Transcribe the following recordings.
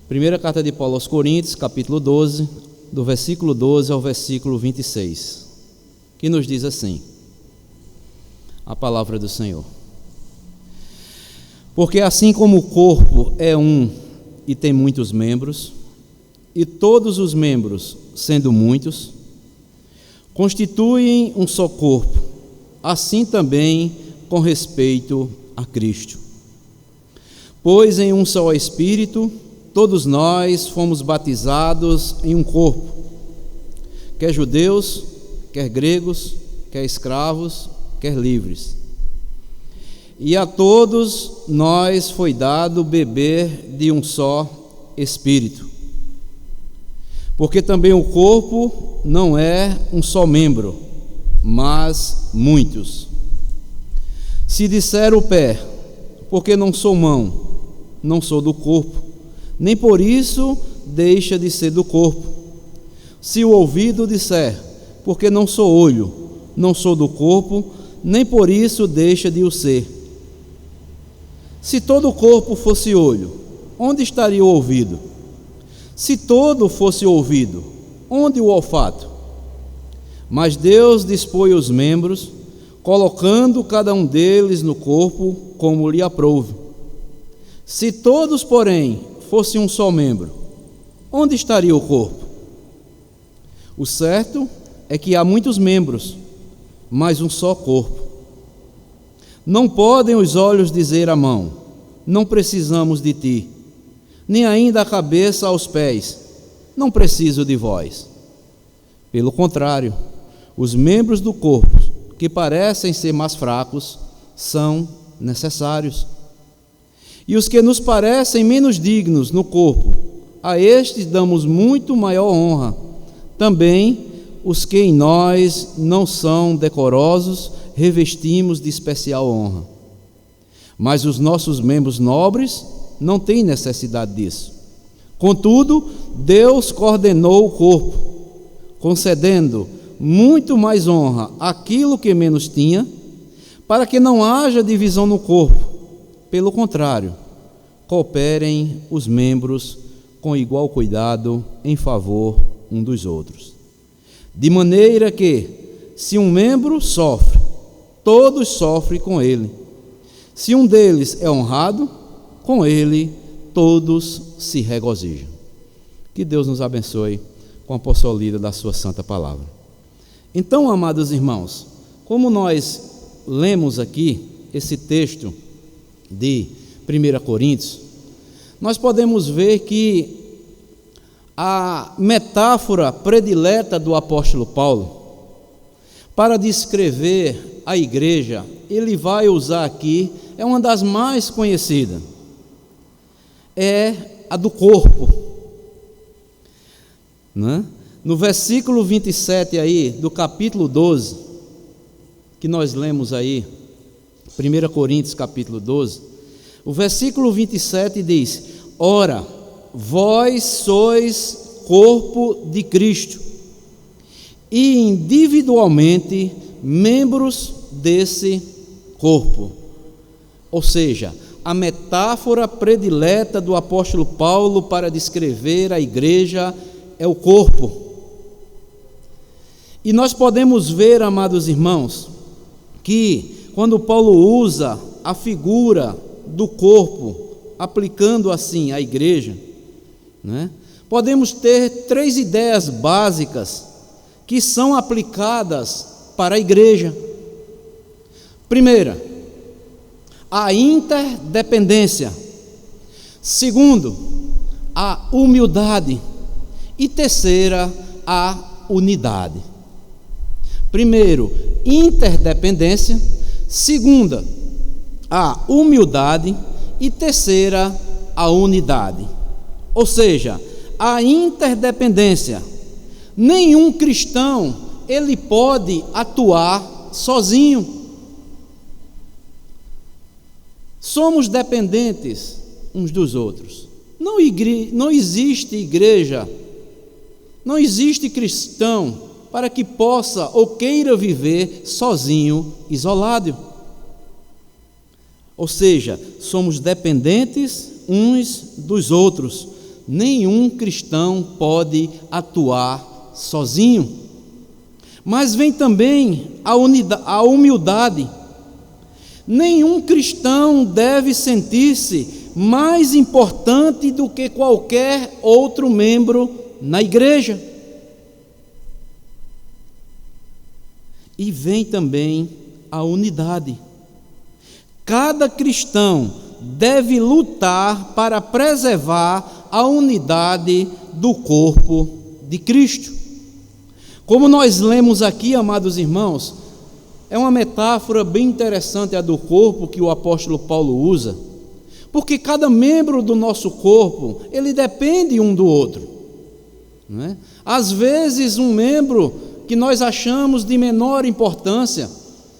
Primeira carta de Paulo aos Coríntios, capítulo 12, do versículo 12 ao versículo 26, que nos diz assim, a palavra do Senhor. Porque assim como o corpo é um e tem muitos membros, e todos os membros, sendo muitos, constituem um só corpo, assim também com respeito a Cristo. Pois em um só Espírito, todos nós fomos batizados em um corpo, quer judeus, quer gregos, quer escravos, quer livres. E a todos nós foi dado beber de um só Espírito. Porque também o corpo não é um só membro, mas muitos. Se disser o pé, porque não sou mão, não sou do corpo, nem por isso deixa de ser do corpo. Se o ouvido disser, porque não sou olho, não sou do corpo, nem por isso deixa de o ser. Se todo o corpo fosse olho, onde estaria o ouvido? Se todo fosse ouvido, onde o olfato? Mas Deus dispõe os membros, colocando cada um deles no corpo como lhe aprouve. Se todos, porém, fossem um só membro, onde estaria o corpo? O certo é que há muitos membros, mas um só corpo. Não podem os olhos dizer à mão, não precisamos de ti, nem ainda a cabeça aos pés, não preciso de vós. Pelo contrário, os membros do corpo, que parecem ser mais fracos, são necessários. E os que nos parecem menos dignos no corpo, a estes damos muito maior honra. Também os que em nós não são decorosos, revestimos de especial honra. Mas os nossos membros nobres não têm necessidade disso. Contudo, Deus coordenou o corpo, concedendo muito mais honra àquilo que menos tinha, para que não haja divisão no corpo. Pelo contrário, cooperem os membros com igual cuidado em favor um dos outros. De maneira que, se um membro sofre, todos sofrem com ele. Se um deles é honrado, com ele todos se regozijam. Que Deus nos abençoe com a porção lida da sua santa palavra. Então, amados irmãos, como nós lemos aqui esse texto de 1 Coríntios, nós podemos ver que a metáfora predileta do apóstolo Paulo para descrever a igreja, ele vai usar aqui, é uma das mais conhecidas, é a do corpo, né? No versículo 27 aí, do capítulo 12, que nós lemos aí, 1 Coríntios capítulo 12, o versículo 27 diz: ora, vós sois corpo de Cristo, e individualmente membros desse corpo. Ou seja, a metáfora predileta do apóstolo Paulo para descrever a igreja é o corpo. E nós podemos ver, amados irmãos, que quando Paulo usa a figura do corpo, aplicando assim a igreja, né, podemos ter três ideias básicas que são aplicadas para a igreja. Primeira, a interdependência. Segundo, a humildade. E terceira, a unidade. Primeiro, interdependência. Segunda, a humildade. E terceira, a unidade. Ou seja, a interdependência. Nenhum cristão, ele pode atuar sozinho. Somos dependentes uns dos outros. Não existe igreja, não existe cristão para que possa ou queira viver sozinho, isolado. Ou seja, somos dependentes uns dos outros. nenhum cristão pode atuar sozinho. Mas vem também a humildade. Nenhum cristão deve sentir-se mais importante do que qualquer outro membro na igreja. E vem também a unidade. Cada cristão deve lutar para preservar a unidade do corpo de Cristo. Como nós lemos aqui, amados irmãos, é uma metáfora bem interessante a do corpo que o apóstolo Paulo usa, porque cada membro do nosso corpo, ele depende um do outro, não é? Às vezes um membro que nós achamos de menor importância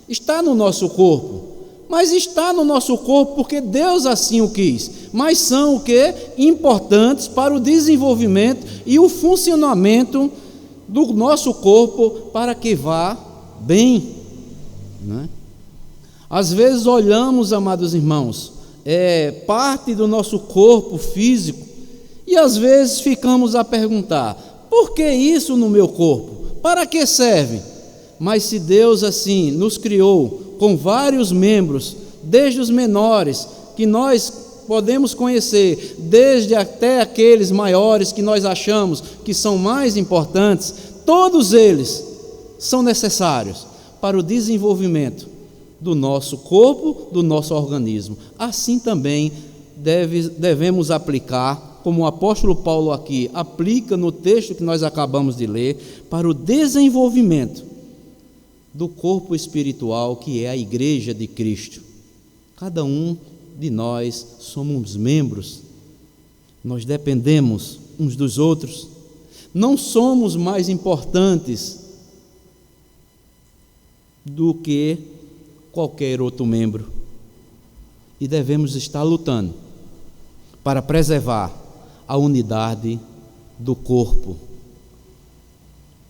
está no nosso corpo, mas está no nosso corpo porque Deus assim o quis, mas são o quê? Importantes para o desenvolvimento e o funcionamento do nosso corpo para que vá bem, né? Às vezes olhamos, amados irmãos, parte do nosso corpo físico e às vezes ficamos a perguntar: por que isso no meu corpo? Para que serve? Mas se Deus assim nos criou com vários membros, desde os menores que nós podemos conhecer, desde até aqueles maiores que nós achamos que são mais importantes, todos eles são necessários para o desenvolvimento do nosso corpo, do nosso organismo. Assim também devemos aplicar, como o apóstolo Paulo aqui aplica no texto que nós acabamos de ler, para o desenvolvimento do corpo espiritual que é a igreja de Cristo. Cada um de nós somos membros, nós dependemos uns dos outros, não somos mais importantes do que qualquer outro membro e devemos estar lutando para preservar a unidade do corpo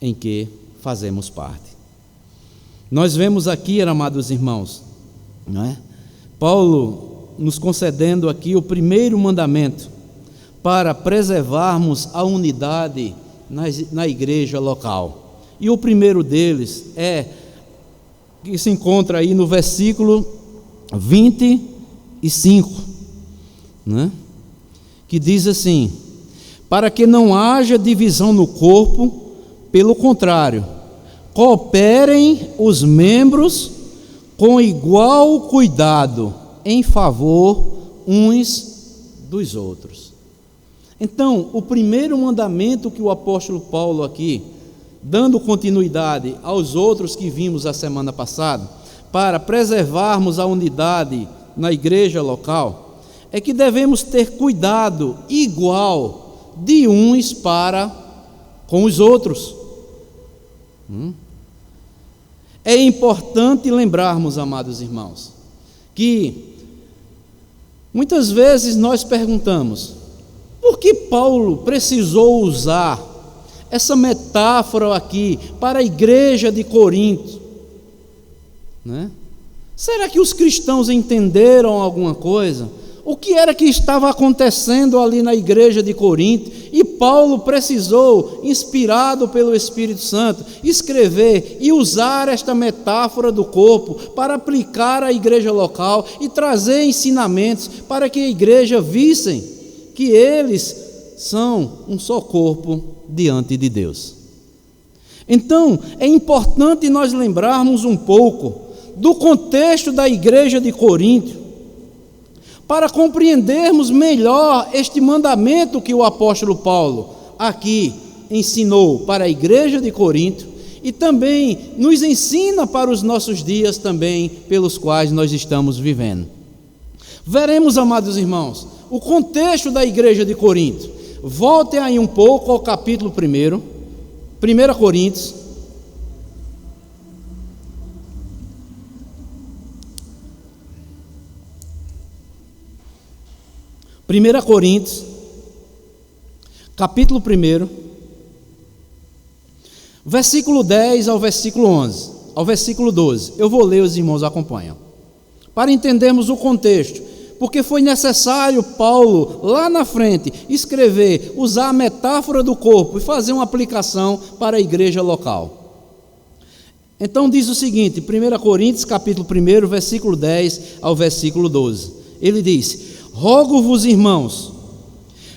em que fazemos parte. Nós vemos aqui, amados irmãos, não é? Paulo nos concedendo aqui o primeiro mandamento para preservarmos a unidade na igreja local. E o primeiro deles que se encontra aí no versículo 25, né? Que diz assim: para que não haja divisão no corpo, pelo contrário, cooperem os membros com igual cuidado em favor uns dos outros. Então, o primeiro mandamento que o apóstolo Paulo aqui, dando continuidade aos outros que vimos a semana passada, para preservarmos a unidade na igreja local, é que devemos ter cuidado igual de uns para com os outros. É importante lembrarmos, amados irmãos, que muitas vezes nós perguntamos: por que Paulo precisou usar essa metáfora aqui para a igreja de Corinto, né? Será que os cristãos entenderam alguma coisa? O que era que estava acontecendo ali na igreja de Corinto? E Paulo precisou, inspirado pelo Espírito Santo, escrever e usar esta metáfora do corpo para aplicar à igreja local e trazer ensinamentos para que a igreja vissem que eles são um só corpo diante de Deus. Então, é importante nós lembrarmos um pouco do contexto da igreja de Corinto, para compreendermos melhor este mandamento que o apóstolo Paulo aqui ensinou para a igreja de Corinto e também nos ensina para os nossos dias também, pelos quais nós estamos vivendo. Veremos, amados irmãos, o contexto da igreja de Corinto. Voltem aí um pouco ao capítulo 1 Coríntios. Capítulo 1, versículo 10 ao versículo 11, ao versículo 12. Eu vou ler, os irmãos acompanham. Para entendermos o contexto, Porque foi necessário Paulo, lá na frente, escrever, usar a metáfora do corpo e fazer uma aplicação para a igreja local. Então diz o seguinte, 1 Coríntios capítulo 1, versículo 10 ao versículo 12. Ele diz: rogo-vos, irmãos,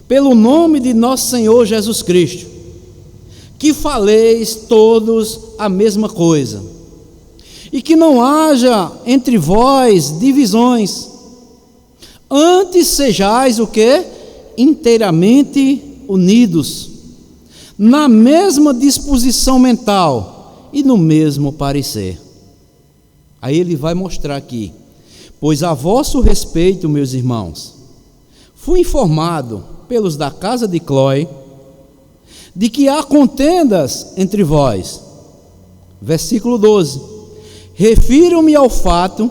pelo nome de nosso Senhor Jesus Cristo, que faleis todos a mesma coisa, e que não haja entre vós divisões, antes sejais o quê? Inteiramente unidos, na mesma disposição mental e no mesmo parecer. Aí ele vai mostrar aqui: pois a vosso respeito, meus irmãos, fui informado pelos da casa de Cloé de que há contendas entre vós. Versículo 12: refiro-me ao fato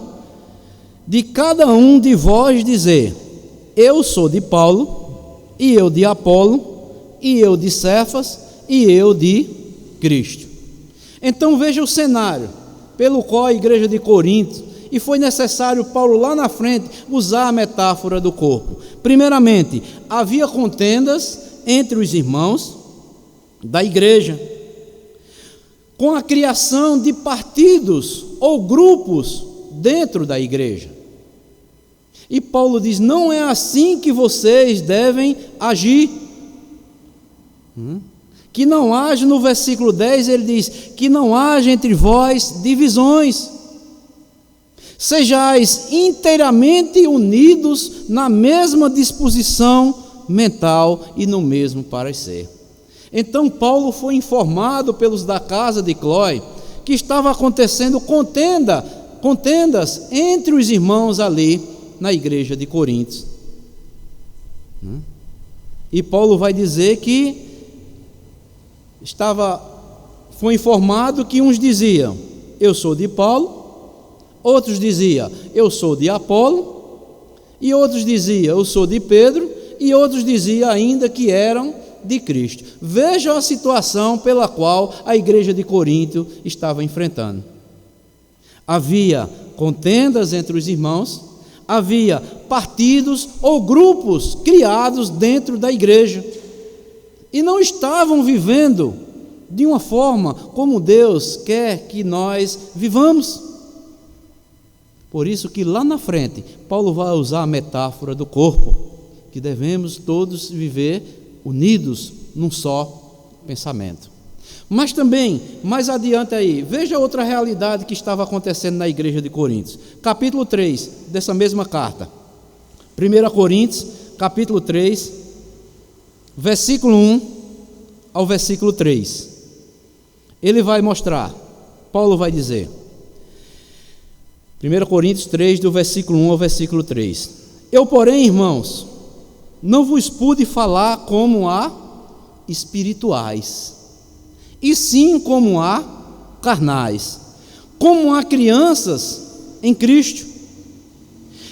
de cada um de vós dizer: eu sou de Paulo, e eu de Apolo, e eu de Cefas, e eu de Cristo. Então veja o cenário pelo qual a igreja de Corinto, e foi necessário Paulo lá na frente usar a metáfora do corpo. Primeiramente, havia contendas entre os irmãos da igreja, com a criação de partidos ou grupos dentro da igreja. E Paulo diz: não é assim que vocês devem agir. Que não haja, no versículo 10 ele diz, que não haja entre vós divisões, sejais inteiramente unidos na mesma disposição mental e no mesmo parecer. Então Paulo foi informado pelos da casa de Cloé que estava acontecendo contendas entre os irmãos ali na igreja de Corinto. E Paulo vai dizer que foi informado que uns diziam: eu sou de Paulo, outros diziam: eu sou de Apolo, e outros diziam: eu sou de Pedro, e outros diziam ainda que eram de Cristo. Vejam a situação pela qual a igreja de Corinto estava enfrentando. Havia contendas entre os irmãos, havia partidos ou grupos criados dentro da igreja, e não estavam vivendo de uma forma como Deus quer que nós vivamos. Por isso que lá na frente, Paulo vai usar a metáfora do corpo, que devemos todos viver unidos num só pensamento. Mas também, mais adiante aí, veja outra realidade que estava acontecendo na igreja de Coríntios. Capítulo 3 dessa mesma carta. 1 Coríntios, capítulo 3, versículo 1 ao versículo 3. Ele vai mostrar, Paulo vai dizer, 1 Coríntios 3, do versículo 1 ao versículo 3. Eu, porém, irmãos, não vos pude falar como a espirituais, e sim como a carnais, como a crianças em Cristo.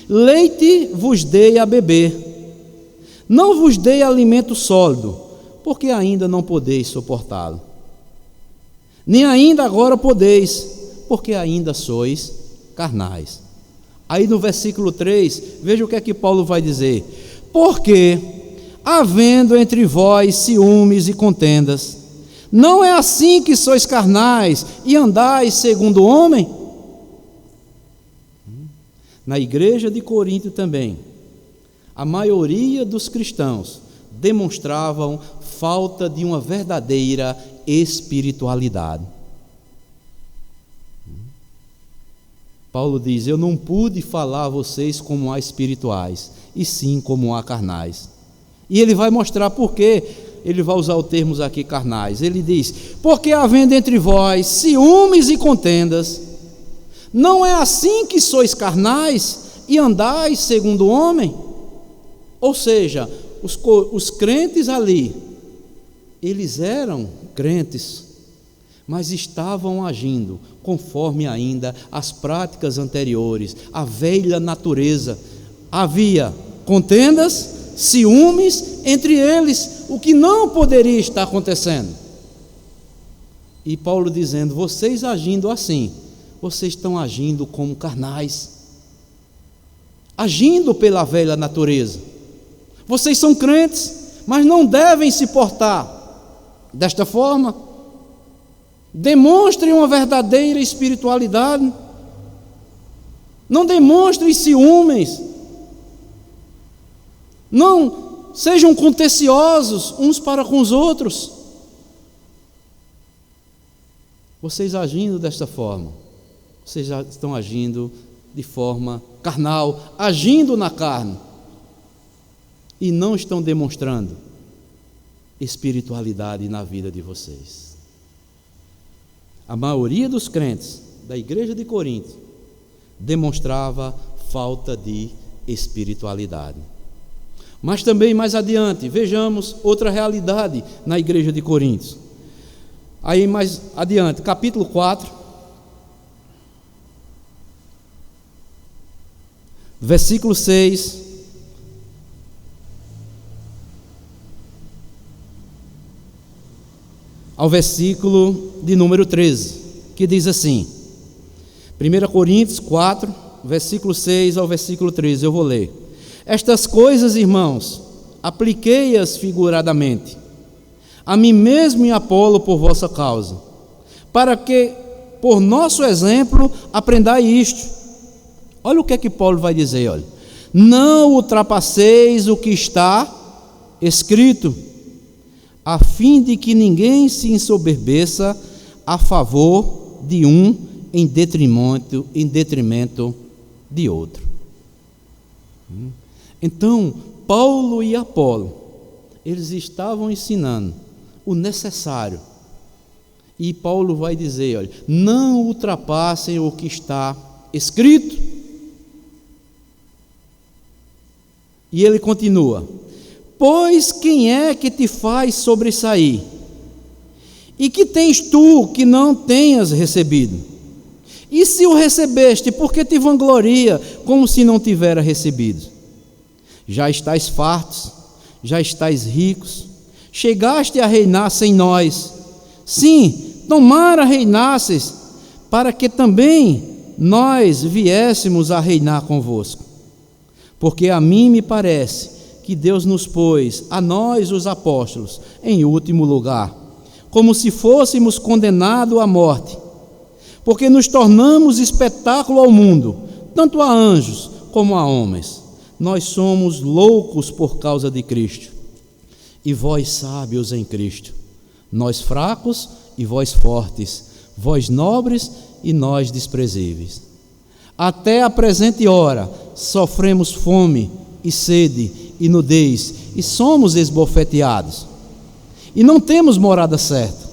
Leite vos dei a beber, não vos dei alimento sólido, porque ainda não podeis suportá-lo. Nem ainda agora podeis, porque ainda sois carnais. Aí no versículo 3, veja o que é que Paulo vai dizer: porque, havendo entre vós ciúmes e contendas, não é assim que sois carnais e andais segundo o homem? Na igreja de Corinto também, a maioria dos cristãos demonstravam falta de uma verdadeira espiritualidade. Paulo diz: eu não pude falar a vocês como a espirituais, e sim como a carnais. E ele vai mostrar por quê. Ele vai usar os termos aqui carnais. Ele diz: porque havendo entre vós ciúmes e contendas, não é assim que sois carnais e andais segundo o homem? Ou seja, os crentes ali, eles eram crentes, mas estavam agindo conforme ainda as práticas anteriores, a velha natureza. Havia contendas, ciúmes entre eles, o que não poderia estar acontecendo. E Paulo dizendo: vocês agindo assim, vocês estão agindo como carnais. agindo pela velha natureza. Vocês são crentes, mas não devem se portar desta forma. Demonstrem uma verdadeira espiritualidade. Não demonstrem ciúmes. Não sejam contenciosos uns para com os outros. Vocês agindo desta forma, vocês já estão agindo de forma carnal, agindo na carne, e não estão demonstrando espiritualidade na vida de vocês. A maioria dos crentes da igreja de Corinto demonstrava falta de espiritualidade. Mas também mais adiante, vejamos outra realidade na igreja de Corinto. Aí mais adiante, capítulo 4, versículo 6, ao versículo de número 13, que diz assim, 1 Coríntios 4, versículo 6 ao versículo 13, eu vou ler. Estas coisas, irmãos, apliquei-as figuradamente, a mim mesmo e a Apolo por vossa causa, para que, por nosso exemplo, aprendai isto. Olha o que é que Paulo vai dizer, olha. Não ultrapasseis o que está escrito, a fim de que ninguém se ensoberbeça a favor de um em detrimento de outro. Então, Paulo e Apolo, eles estavam ensinando o necessário. E Paulo vai dizer, olha, não ultrapassem o que está escrito. E ele continua, pois quem é que te faz sobressair? E que tens tu que não tenhas recebido? E se o recebeste, por que te vangloria como se não tivera recebido? Já estais fartos, já estais ricos, chegaste a reinar sem nós. Sim, tomara reinasses, para que também nós viéssemos a reinar convosco. Porque a mim me parece que Deus nos pôs, a nós os apóstolos, em último lugar, como se fôssemos condenados à morte, porque nos tornamos espetáculo ao mundo, tanto a anjos como a homens. Nós somos loucos por causa de Cristo, e vós sábios em Cristo, nós fracos e vós fortes, vós nobres e nós desprezíveis. Até a presente hora sofremos fome e sede e nudez, e somos esbofeteados, e não temos morada certa,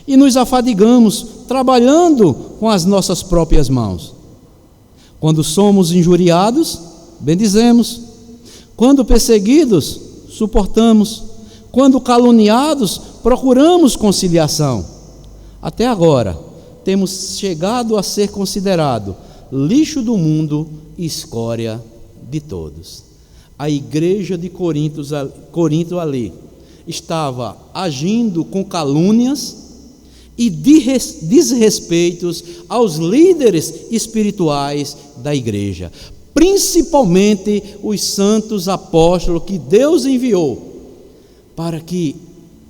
e nos afadigamos trabalhando com as nossas próprias mãos. Quando somos injuriados, bendizemos. Quando perseguidos, suportamos. Quando caluniados, procuramos conciliação. Até agora, temos chegado a ser considerado lixo do mundo e escória de todos. A igreja de Corinto ali estava agindo com calúnias e desrespeitos aos líderes espirituais da igreja, principalmente os santos apóstolos que Deus enviou para que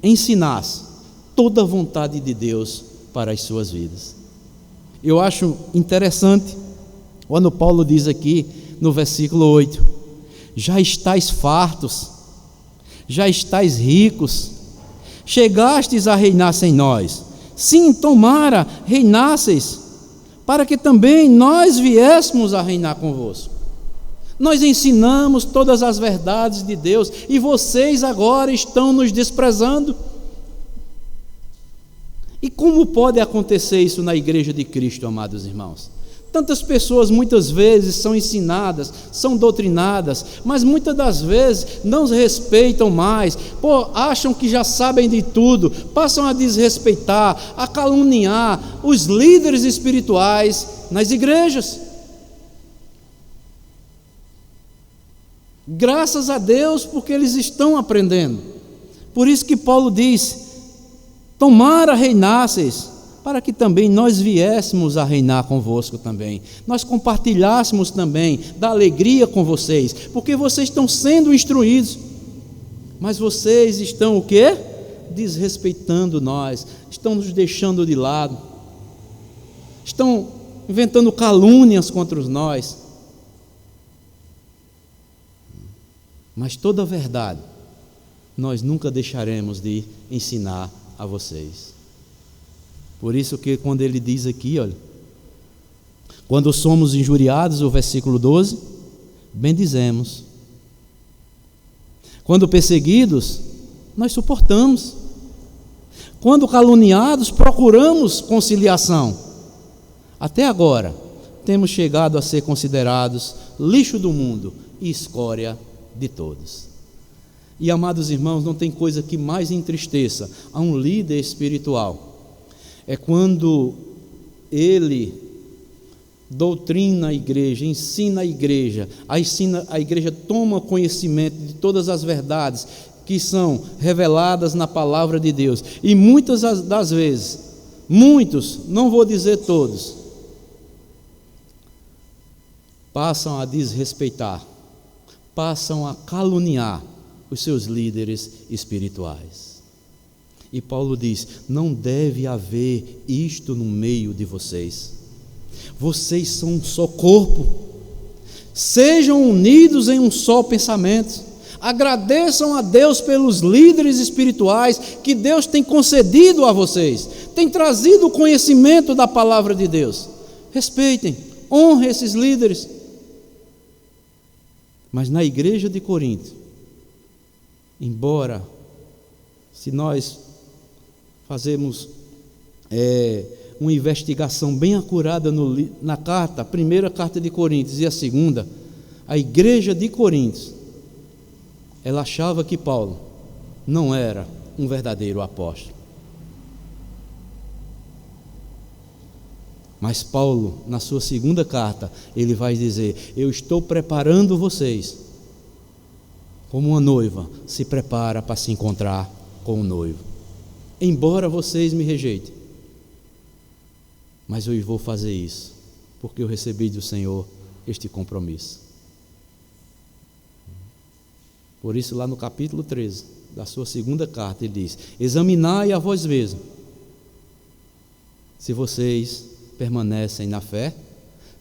ensinasse toda a vontade de Deus para as suas vidas. Eu acho interessante quando Paulo diz aqui no versículo 8, já estais fartos, já estais ricos, chegastes a reinar sem nós. Sim, tomara reinasseis, para que também nós viéssemos a reinar convosco. Nós ensinamos todas as verdades de Deus, e vocês agora estão nos desprezando. E como pode acontecer isso na igreja de Cristo, amados irmãos? Tantas pessoas muitas vezes são ensinadas, são doutrinadas, mas muitas das vezes não respeitam mais, acham que já sabem de tudo, passam a desrespeitar, a caluniar os líderes espirituais nas igrejas. Graças a Deus, porque eles estão aprendendo. Por isso que Paulo diz, tomara reinasseis, para que também nós viéssemos a reinar convosco também. Nós compartilhássemos também da alegria com vocês, porque vocês estão sendo instruídos, mas vocês estão o quê? Desrespeitando nós, estão nos deixando de lado, estão inventando calúnias contra nós. Mas toda a verdade nós nunca deixaremos de ensinar a vocês. Por isso que quando ele diz aqui, olha, quando somos injuriados, o versículo 12, bendizemos. Quando perseguidos, nós suportamos. Quando caluniados, procuramos conciliação. Até agora, temos chegado a ser considerados lixo do mundo e escória de todos. E, amados irmãos, não tem coisa que mais entristeça a um líder espiritual. É quando ele doutrina a igreja, ensina a igreja, a igreja toma conhecimento de todas as verdades que são reveladas na palavra de Deus. E muitas das vezes, muitos, não vou dizer todos, passam a desrespeitar, passam a caluniar os seus líderes espirituais. E Paulo diz: não deve haver isto no meio de vocês. Vocês são um só corpo. Sejam unidos em um só pensamento. Agradeçam a Deus pelos líderes espirituais que Deus tem concedido a vocês, tem trazido o conhecimento da palavra de Deus. Respeitem, honrem esses líderes. Mas na igreja de Corinto, embora, se nós fazemos uma investigação bem acurada na carta, a primeira carta de Coríntios e a segunda, a igreja de Coríntios, ela achava que Paulo não era um verdadeiro apóstolo. Mas Paulo, na sua segunda carta, ele vai dizer: eu estou preparando vocês como uma noiva se prepara para se encontrar com o noivo. Embora vocês me rejeitem, mas eu vou fazer isso, porque eu recebi do Senhor este compromisso. Por isso, lá no capítulo 13 da sua segunda carta, ele diz: examinai a vós mesmos se vocês permanecem na fé,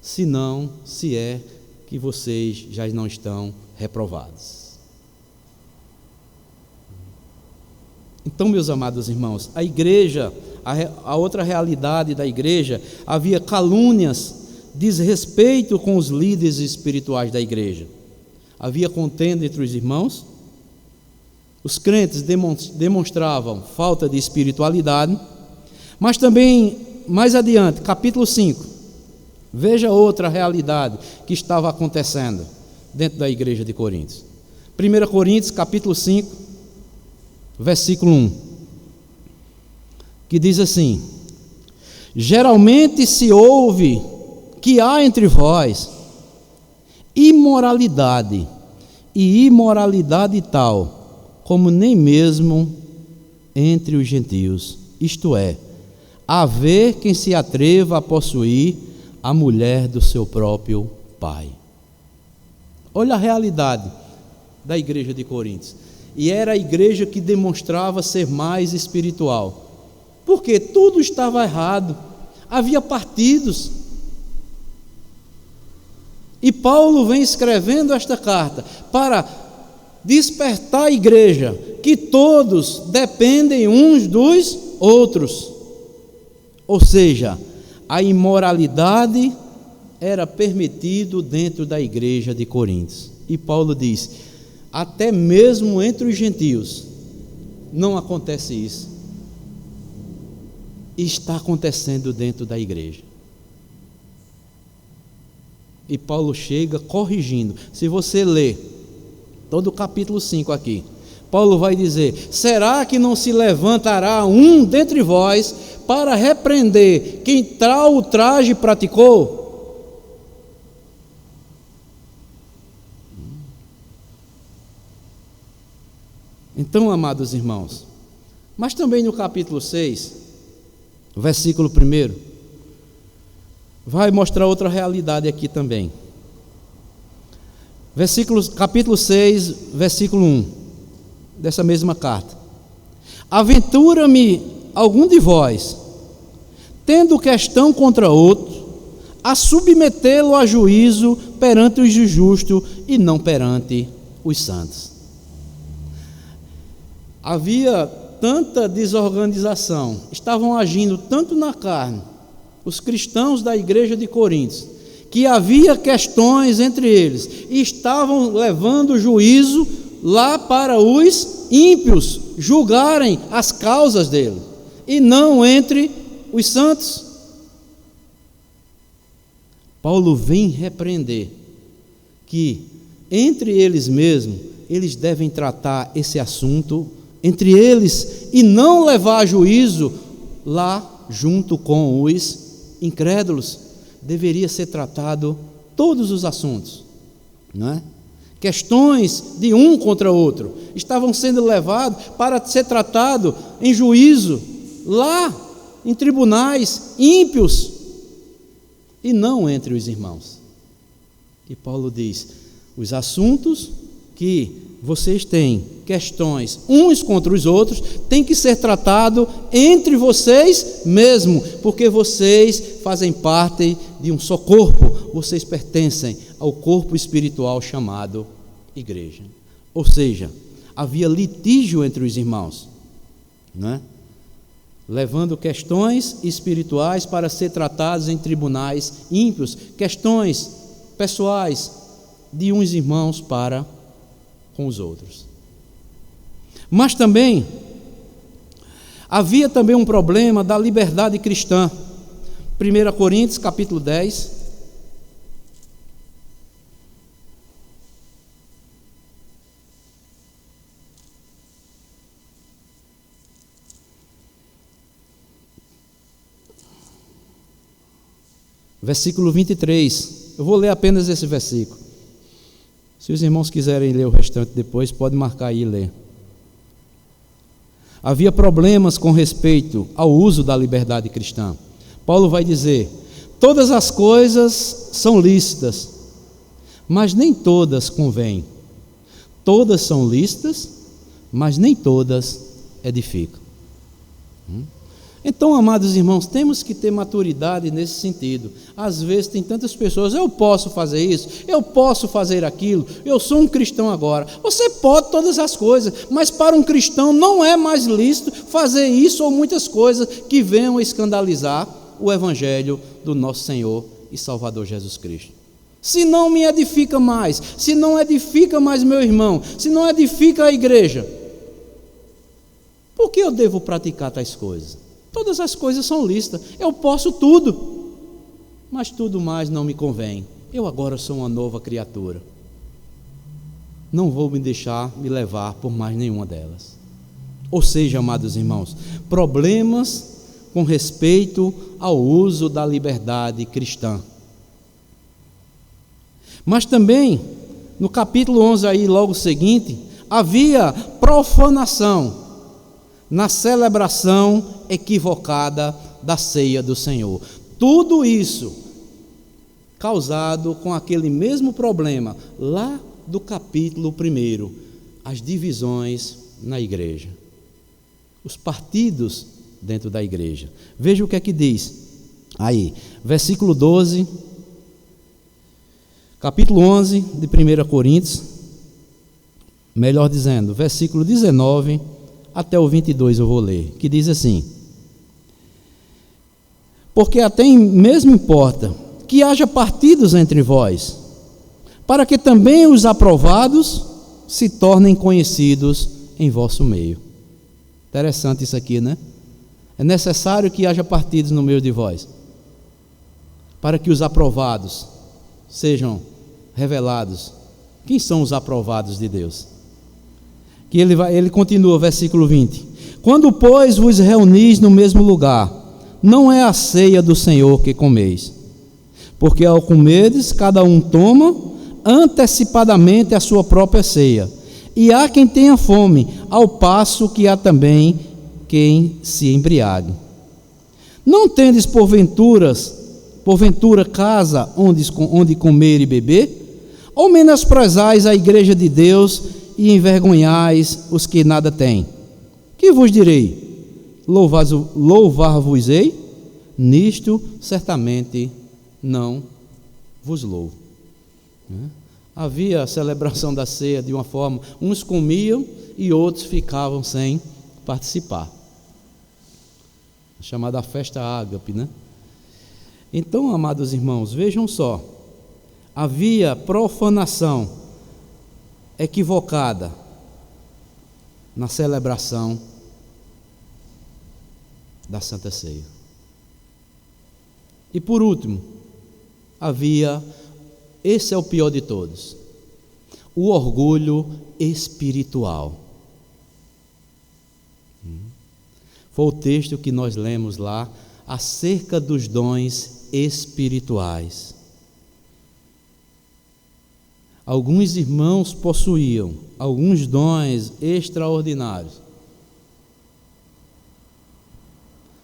se não, se é que vocês já não estão reprovados. Então, meus amados irmãos, a igreja, a outra realidade da igreja, havia calúnias, desrespeito com os líderes espirituais da igreja. Havia contenda entre os irmãos. Os crentes demonstravam falta de espiritualidade, mas também, mais adiante, capítulo 5, veja outra realidade que estava acontecendo dentro da igreja de Coríntios. 1 Coríntios, capítulo 5, versículo 1, que diz assim: geralmente se ouve que há entre vós imoralidade, e imoralidade tal, como nem mesmo entre os gentios, isto é, haver quem se atreva a possuir a mulher do seu próprio pai. Olha a realidade da igreja de Coríntios. E era a igreja que demonstrava ser mais espiritual, porque tudo estava errado, havia partidos. E Paulo vem escrevendo esta carta para despertar a igreja, que todos dependem uns dos outros. Ou seja, a imoralidade era permitido dentro da igreja de Coríntios. E Paulo diz: até mesmo entre os gentios não acontece isso. Está acontecendo dentro da igreja. E Paulo chega corrigindo. Se você ler todo o capítulo 5 aqui, Paulo vai dizer: será que não se levantará um dentre vós para repreender quem tal ultraje praticou? Então, amados irmãos, mas também no capítulo 6, o versículo 1, vai mostrar outra realidade aqui também. Capítulo 6, versículo 1, dessa mesma carta. Aventura-me algum de vós, tendo questão contra outro, a submetê-lo a juízo perante os justos e não perante os santos. Havia tanta desorganização, estavam agindo tanto na carne, os cristãos da igreja de Coríntios, que havia questões entre eles, e estavam levando juízo lá para os ímpios julgarem as causas dele, e não entre os santos. Paulo vem repreender que entre eles mesmos, eles devem tratar esse assunto entre eles e não levar a juízo lá junto com os incrédulos. Deveria ser tratado todos os assuntos, não é? Questões de um contra outro estavam sendo levados para ser tratado em juízo lá em tribunais ímpios e não entre os irmãos. E Paulo diz: os assuntos que vocês têm questões uns contra os outros tem que ser tratado entre vocês mesmo, porque vocês fazem parte de um só corpo, vocês pertencem ao corpo espiritual chamado igreja. Ou seja, havia litígio entre os irmãos, não é? Levando questões espirituais para ser tratadas em tribunais ímpios, questões pessoais de uns irmãos para com os outros. Mas também havia também um problema da liberdade cristã. 1 Coríntios capítulo 10, versículo 23. Eu vou ler apenas esse versículo. Se os irmãos quiserem ler o restante depois, pode marcar aí e ler. Havia problemas com respeito ao uso da liberdade cristã. Paulo vai dizer: todas as coisas são lícitas, mas nem todas convêm. Todas são lícitas, mas nem todas edificam. Então, amados irmãos, temos que ter maturidade nesse sentido. Às vezes tem tantas pessoas: eu posso fazer isso, eu posso fazer aquilo, eu sou um cristão agora. Você pode todas as coisas, mas para um cristão não é mais lícito fazer isso ou muitas coisas que venham a escandalizar o evangelho do nosso Senhor e Salvador Jesus Cristo. Se não me edifica mais, se não edifica mais meu irmão, se não edifica a igreja, por que eu devo praticar tais coisas? Todas as coisas são lícitas, eu posso tudo, mas tudo mais não me convém. Eu agora sou uma nova criatura, não vou me deixar me levar por mais nenhuma delas. Ou seja, amados irmãos, problemas com respeito ao uso da liberdade cristã. Mas também, no capítulo 11 aí, logo seguinte, havia profanação na celebração equivocada da ceia do Senhor. Tudo isso causado com aquele mesmo problema lá do capítulo 1, as divisões na igreja, os partidos dentro da igreja. Veja o que é que diz aí, versículo 12, capítulo 11 de 1 Coríntios, melhor dizendo, versículo 19 até o 22 eu vou ler, que diz assim: porque até mesmo importa que haja partidos entre vós, para que também os aprovados se tornem conhecidos em vosso meio. Interessante isso aqui, né? É necessário que haja partidos no meio de vós, para que os aprovados sejam revelados. Quem são os aprovados de Deus? Que ele continua, versículo 20: quando, pois, vos reunis no mesmo lugar, não é a ceia do Senhor que comeis, porque ao comerdes, cada um toma antecipadamente a sua própria ceia, e há quem tenha fome, ao passo que há também quem se embriague. Não tendes porventura casa onde comer e beber? Ou menosprezais a igreja de Deus e envergonhais os que nada têm? Que vos direi? Louvar-vos-ei? Nisto certamente não vos louvo. Havia a celebração da ceia de uma forma, uns comiam e outros ficavam sem participar. A chamada festa ágape, né? Então, amados irmãos, vejam só, havia profanação equivocada na celebração da Santa Ceia. E por último, esse é o pior de todos, o orgulho espiritual. Foi o texto que nós lemos lá, acerca dos dons espirituais. Alguns irmãos possuíam alguns dons extraordinários,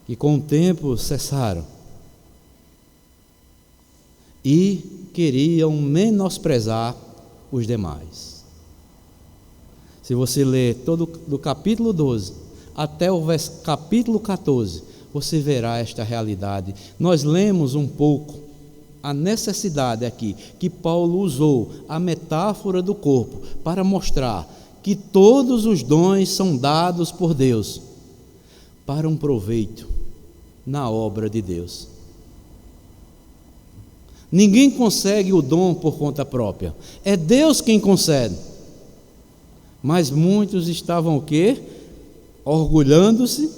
que com o tempo cessaram, e queriam menosprezar os demais. Se você ler todo do capítulo 12 até o capítulo 14, você verá esta realidade. Nós lemos um pouco a necessidade aqui, que Paulo usou a metáfora do corpo para mostrar que todos os dons são dados por Deus para um proveito na obra de Deus. Ninguém consegue o dom por conta própria, é Deus quem concede. Mas muitos estavam o quê? Orgulhando-se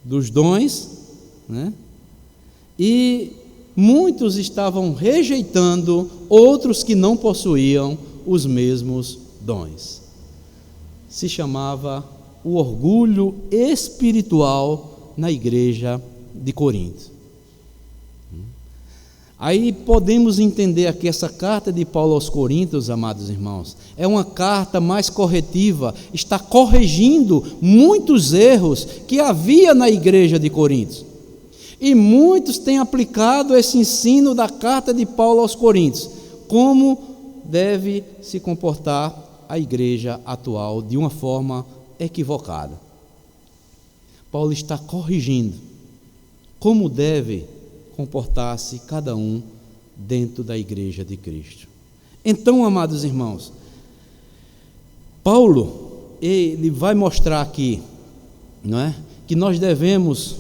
dos dons, né? E muitos estavam rejeitando outros que não possuíam os mesmos dons. Se chamava o orgulho espiritual na igreja de Corinto. Aí podemos entender aqui essa carta de Paulo aos Coríntios, amados irmãos, é uma carta mais corretiva, está corrigindo muitos erros que havia na igreja de Corinto. E muitos têm aplicado esse ensino da carta de Paulo aos Coríntios, como deve se comportar a igreja atual de uma forma equivocada. Paulo está corrigindo como deve comportar-se cada um dentro da igreja de Cristo. Então, amados irmãos, Paulo, ele vai mostrar aqui, não é, que nós devemos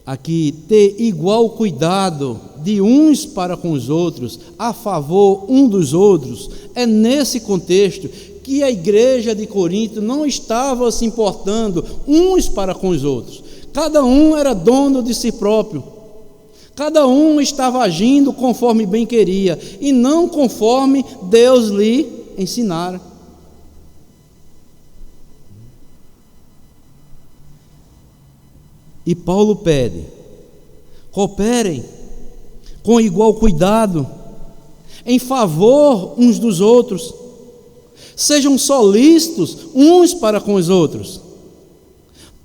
aqui ter igual cuidado de uns para com os outros, a favor um dos outros. É nesse contexto que a igreja de Corinto não estava se importando uns para com os outros. Cada um era dono de si próprio. Cada um estava agindo conforme bem queria e não conforme Deus lhe ensinara. E Paulo pede: cooperem com igual cuidado, em favor uns dos outros, sejam solícitos uns para com os outros.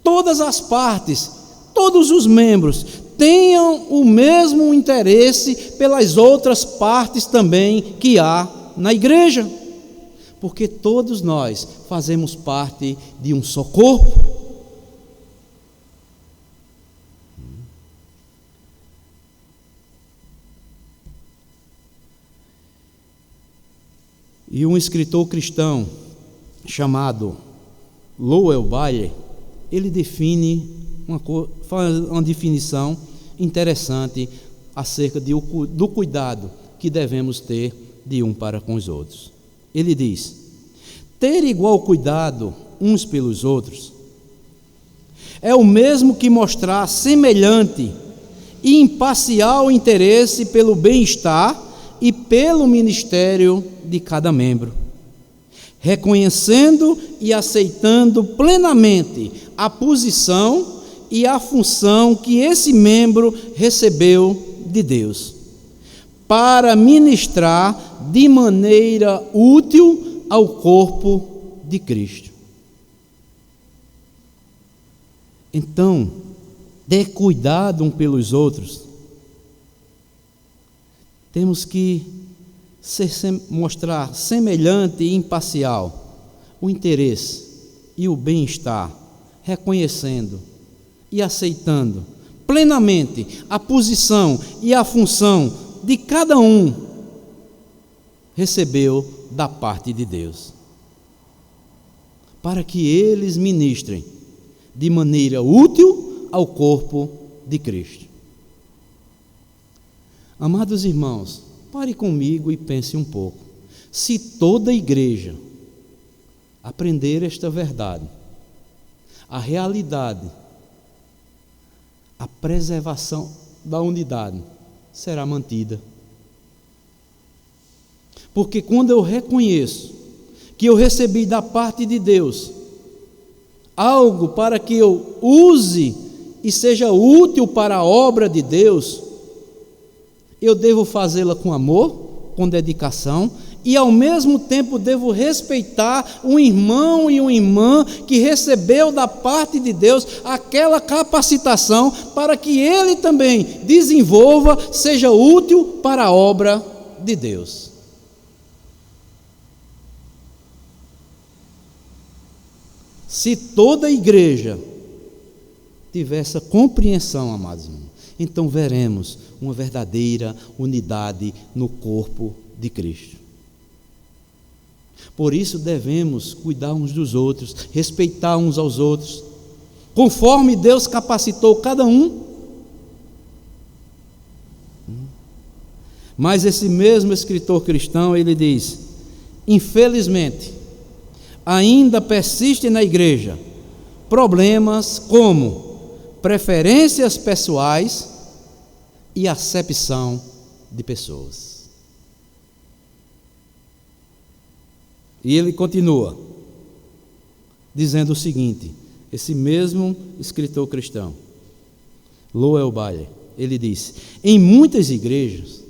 Todas as partes, todos os membros, tenham o mesmo interesse pelas outras partes também que há na igreja, porque todos nós fazemos parte de um só corpo. E um escritor cristão chamado Lowell Bailey, ele faz uma definição interessante acerca do cuidado que devemos ter de um para com os outros. Ele diz: ter igual cuidado uns pelos outros é o mesmo que mostrar semelhante e imparcial interesse pelo bem-estar e pelo ministério de cada membro, reconhecendo e aceitando plenamente a posição e a função que esse membro recebeu de Deus, para ministrar de maneira útil ao corpo de Cristo. Então, ter cuidado um pelos outros, temos que mostrar semelhante e imparcial o interesse e o bem-estar, reconhecendo e aceitando plenamente a posição e a função de cada um recebeu da parte de Deus, para que eles ministrem de maneira útil ao corpo de Cristo. Amados irmãos, pare comigo e pense um pouco. Se toda a igreja aprender esta verdade, a realidade, a preservação da unidade será mantida. Porque quando eu reconheço que eu recebi da parte de Deus algo para que eu use e seja útil para a obra de Deus, eu devo fazê-la com amor, com dedicação, e ao mesmo tempo devo respeitar um irmão e uma irmã que recebeu da parte de Deus aquela capacitação para que ele também desenvolva, seja útil para a obra de Deus. Se toda a igreja tiver essa compreensão, amados irmãos, então veremos uma verdadeira unidade no corpo de Cristo. Por isso devemos cuidar uns dos outros, respeitar uns aos outros, conforme Deus capacitou cada um. Mas esse mesmo escritor cristão, ele diz: infelizmente, ainda persistem na igreja problemas como preferências pessoais e acepção de pessoas. E ele continua dizendo o seguinte, esse mesmo escritor cristão, Lowell Bailey, ele diz: em muitas igrejas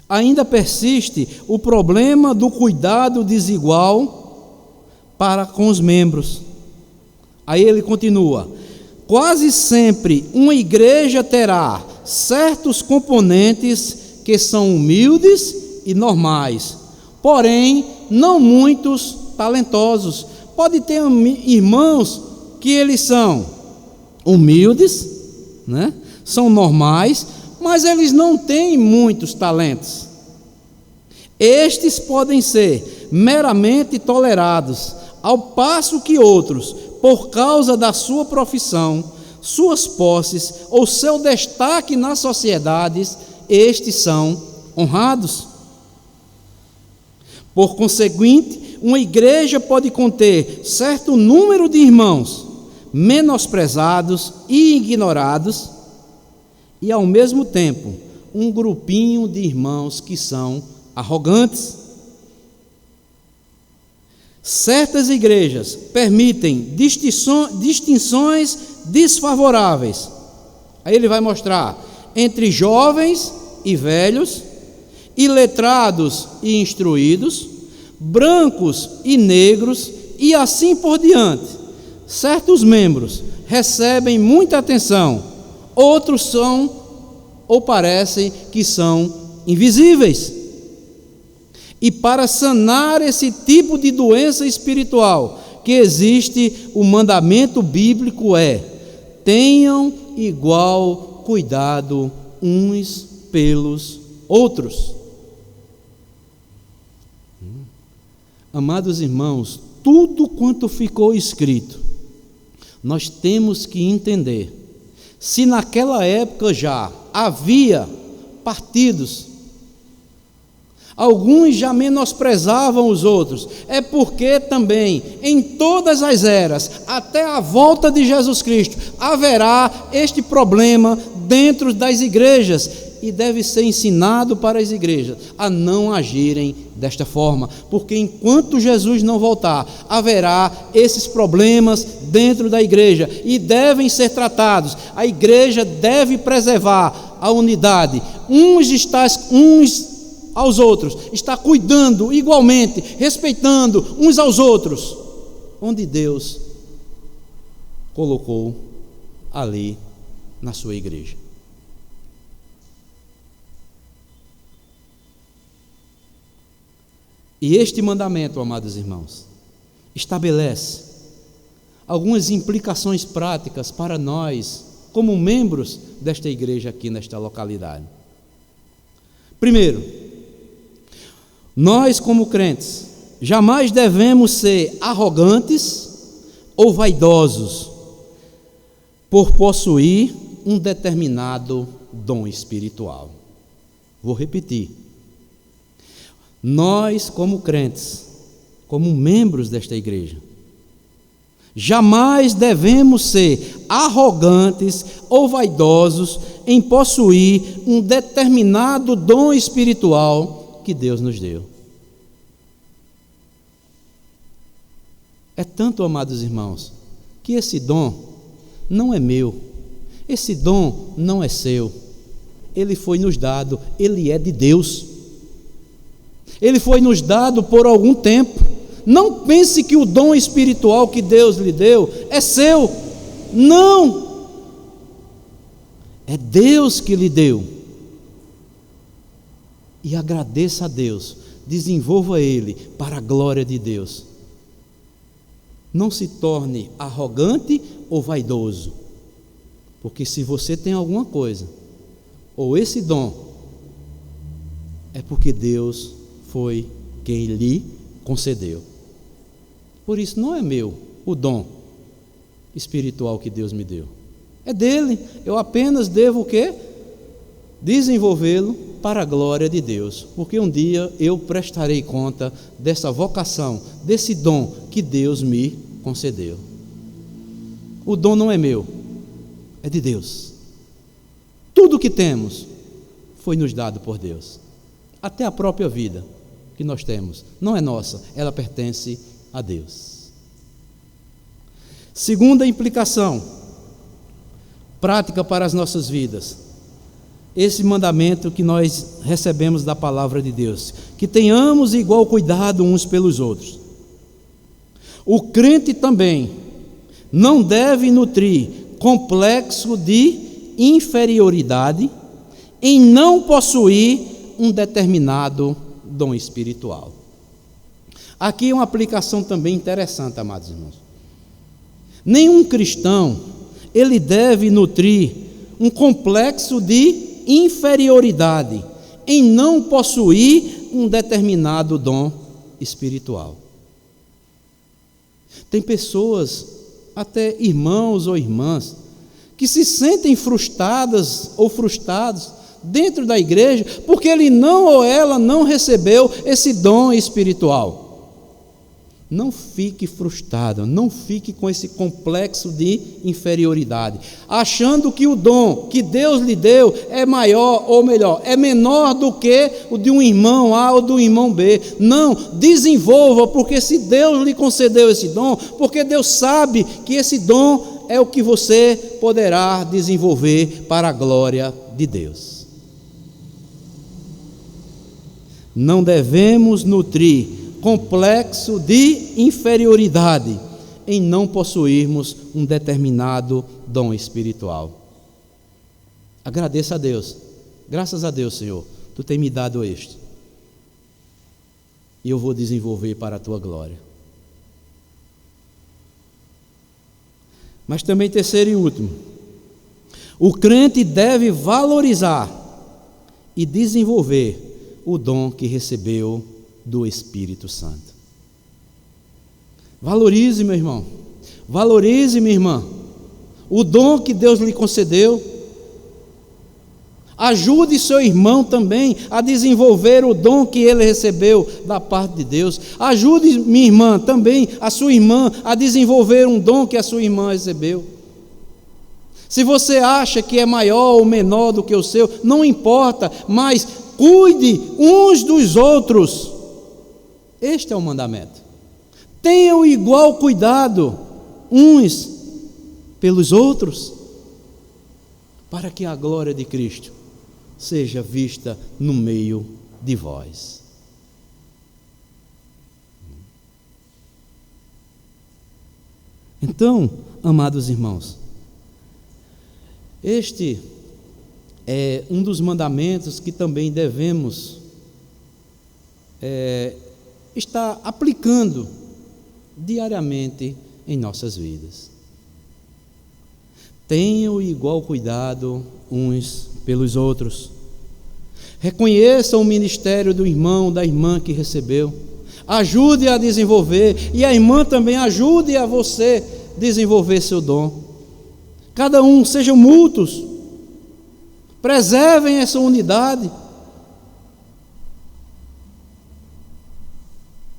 ainda persiste o problema do cuidado desigual para com os membros. Aí ele continua: quase sempre uma igreja terá certos componentes que são humildes e normais, porém não muitos talentosos. Pode ter irmãos que eles são humildes, né? São normais, mas eles não têm muitos talentos. Estes podem ser meramente tolerados, ao passo que outros, por causa da sua profissão, suas posses ou seu destaque nas sociedades, estes são honrados. Por conseguinte, uma igreja pode conter certo número de irmãos menosprezados e ignorados, e ao mesmo tempo um grupinho de irmãos que são arrogantes. Certas igrejas permitem distinções desfavoráveis. Aí ele vai mostrar entre jovens e velhos, iletrados e instruídos, brancos e negros, e assim por diante. Certos membros recebem muita atenção, outros são ou parecem que são invisíveis. E para sanar esse tipo de doença espiritual que existe, o mandamento bíblico é: tenham igual cuidado uns pelos outros. Amados irmãos, tudo quanto ficou escrito, nós temos que entender. Se naquela época já havia partidos, alguns já menosprezavam os outros, é porque também em todas as eras, até a volta de Jesus Cristo, haverá este problema dentro das igrejas, e deve ser ensinado para as igrejas a não agirem desta forma, porque enquanto Jesus não voltar, haverá esses problemas dentro da igreja, e devem ser tratados. A igreja deve preservar a unidade, uns aos outros, está cuidando igualmente, respeitando uns aos outros, onde Deus colocou ali na sua igreja. E este mandamento, amados irmãos, estabelece algumas implicações práticas para nós, como membros desta igreja aqui nesta localidade. Primeiro, nós como crentes jamais devemos ser arrogantes ou vaidosos por possuir um determinado dom espiritual. Vou repetir. Nós como crentes, como membros desta igreja, jamais devemos ser arrogantes ou vaidosos em possuir um determinado dom espiritual que Deus nos deu. É tanto, amados irmãos, que esse dom não é meu, esse dom não é seu, ele foi nos dado, ele é de Deus, ele foi nos dado por algum tempo. Não pense que o dom espiritual que Deus lhe deu é seu, não, é Deus que lhe deu. E agradeça a Deus, desenvolva ele para a glória de Deus. Não se torne arrogante ou vaidoso, porque se você tem alguma coisa, ou esse dom, é porque Deus foi quem lhe concedeu. Por isso não é meu o dom espiritual que Deus me deu, é dele. Eu apenas devo o quê? Desenvolvê-lo para a glória de Deus, porque um dia eu prestarei conta dessa vocação, desse dom que Deus me concedeu. O dom não é meu, é de Deus. Tudo que temos foi nos dado por Deus. Até a própria vida que nós temos não é nossa, ela pertence a Deus. Segunda implicação prática para as nossas vidas, esse mandamento que nós recebemos da palavra de Deus, que tenhamos igual cuidado uns pelos outros. O crente também não deve nutrir complexo de inferioridade em não possuir um determinado dom espiritual. Aqui é uma aplicação também interessante, amados irmãos. Nenhum cristão, ele deve nutrir um complexo de inferioridade em não possuir um determinado dom espiritual. Tem pessoas, até irmãos ou irmãs, que se sentem frustradas ou frustrados dentro da igreja, porque ele não ou ela não recebeu esse dom espiritual. Não fique frustrado, não fique com esse complexo de inferioridade, achando que o dom que Deus lhe deu é maior ou melhor, é menor do que o de um irmão A ou do irmão B. Não, desenvolva, porque se Deus lhe concedeu esse dom, porque Deus sabe que esse dom é o que você poderá desenvolver para a glória de Deus. Não devemos nutrir complexo de inferioridade em não possuirmos um determinado dom espiritual. Agradeça a Deus. Graças a Deus, Senhor, Tu tem me dado este. E eu vou desenvolver para a Tua glória. Mas também terceiro e último, o crente deve valorizar e desenvolver o dom que recebeu do Espírito Santo. Valorize, meu irmão, valorize, minha irmã, o dom que Deus lhe concedeu. Ajude seu irmão também a desenvolver o dom que ele recebeu da parte de Deus. Ajude, minha irmã, também a sua irmã a desenvolver um dom que a sua irmã recebeu. Se você acha que é maior ou menor do que o seu, não importa, mas cuide uns dos outros. Este é o mandamento. Tenham igual cuidado uns pelos outros, para que a glória de Cristo seja vista no meio de vós. Então, amados irmãos, Este é um dos mandamentos que também devemos estar aplicando diariamente em nossas vidas. Tenham igual cuidado uns pelos outros. Reconheçam o ministério do irmão, da irmã que recebeu. Ajude a desenvolver, e a irmã também ajude a você desenvolver seu dom. Cada um, sejam mútuos. Preservem essa unidade.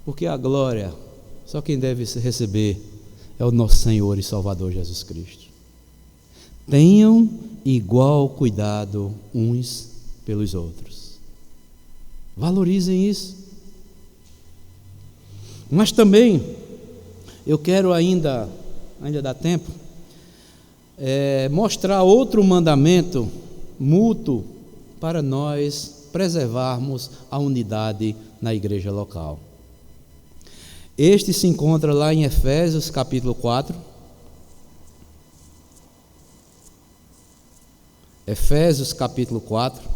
Porque a glória, só quem deve receber é o nosso Senhor e Salvador Jesus Cristo. Tenham igual cuidado uns pelos outros. Valorizem isso. Mas também, eu quero ainda dá tempo, mostrar outro mandamento mútuo para nós preservarmos a unidade na igreja local. Este se encontra lá em Efésios capítulo 4. Efésios capítulo 4.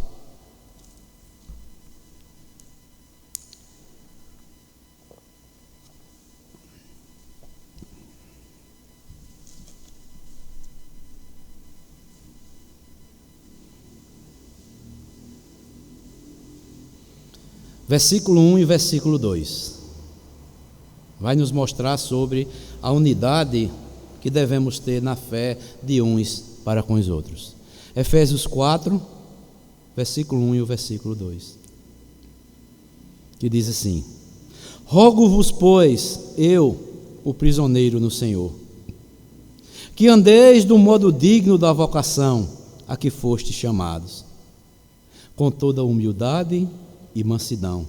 Versículo 1 e versículo 2. Vai nos mostrar sobre a unidade que devemos ter na fé de uns para com os outros. Efésios 4, versículo 1 e o versículo 2. Que diz assim: Rogo-vos, pois, eu, o prisioneiro no Senhor, que andeis do modo digno da vocação a que fostes chamados, com toda humildade e mansidão,